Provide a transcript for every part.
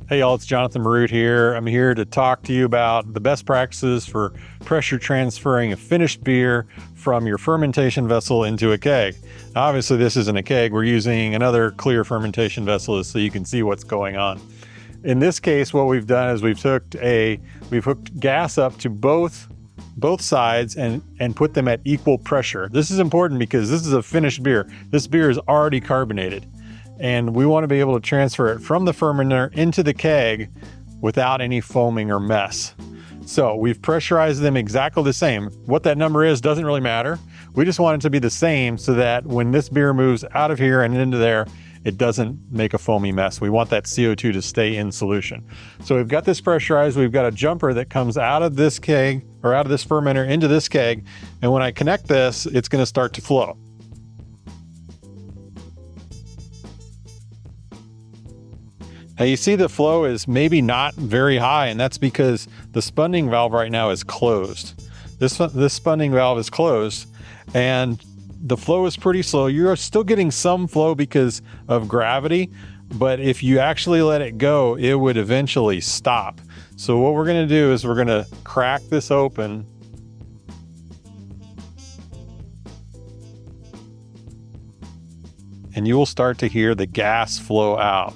Hey y'all, it's Jonathan Marute here. I'm here to talk to you about the best practices for pressure transferring a finished beer from your fermentation vessel into a keg. Now, obviously this isn't a keg, we're using another clear fermentation vessel so you can see what's going on. In this case, what we've done is we've hooked gas up to both sides and put them at equal pressure. This is important because this is a finished beer. This beer is already carbonated. And we want to be able to transfer it from the fermenter into the keg without any foaming or mess. So we've pressurized them exactly the same. What that number is doesn't really matter. We just want it to be the same so that when this beer moves out of here and into there, it doesn't make a foamy mess. We want that CO2 to stay in solution. So we've got this pressurized. We've got a jumper that comes out of this keg or out of this fermenter into this keg. And when I connect this, it's going to start to flow. Now you see the flow is maybe not very high, and that's because the spunning valve right now is closed. This spunning valve is closed and the flow is pretty slow. You're still getting some flow because of gravity, but if you actually let it go, it would eventually stop. So what we're going to do is we're going to crack this open. And you will start to hear the gas flow out.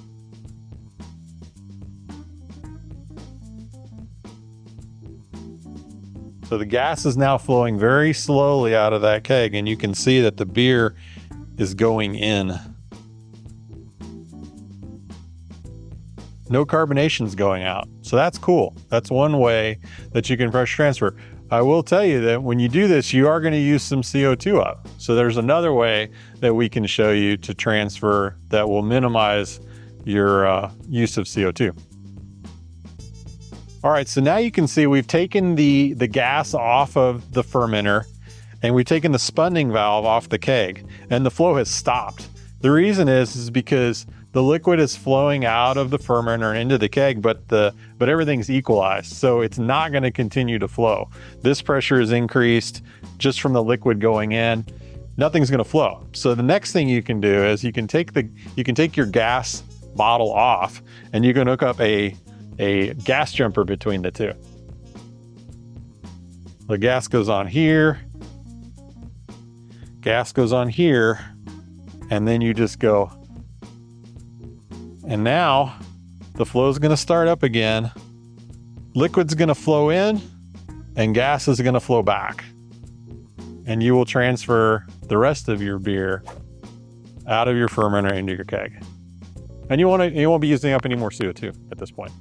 So the gas is now flowing very slowly out of that keg, and you can see that the beer is going in. No carbonation is going out. So that's cool. That's one way that you can pressure transfer. I will tell you that when you do this, you are going to use some CO2 up. So there's another way that we can show you to transfer that will minimize your use of CO2. All right, so now you can see we've taken the gas off of the fermenter and we've taken the spunning valve off the keg and the flow has stopped. The reason is because the liquid is flowing out of the fermenter and into the keg, but everything's equalized. So it's not going to continue to flow. This pressure is increased just from the liquid going in. Nothing's going to flow. So the next thing you can do is you can take your gas bottle off and you can hook up a gas jumper between the two. The gas goes on here, gas goes on here, and then you just go. And now the flow is going to start up again. Liquid's going to flow in and gas is going to flow back. And you will transfer the rest of your beer out of your fermenter into your keg. And you won't be using up any more CO2 at this point.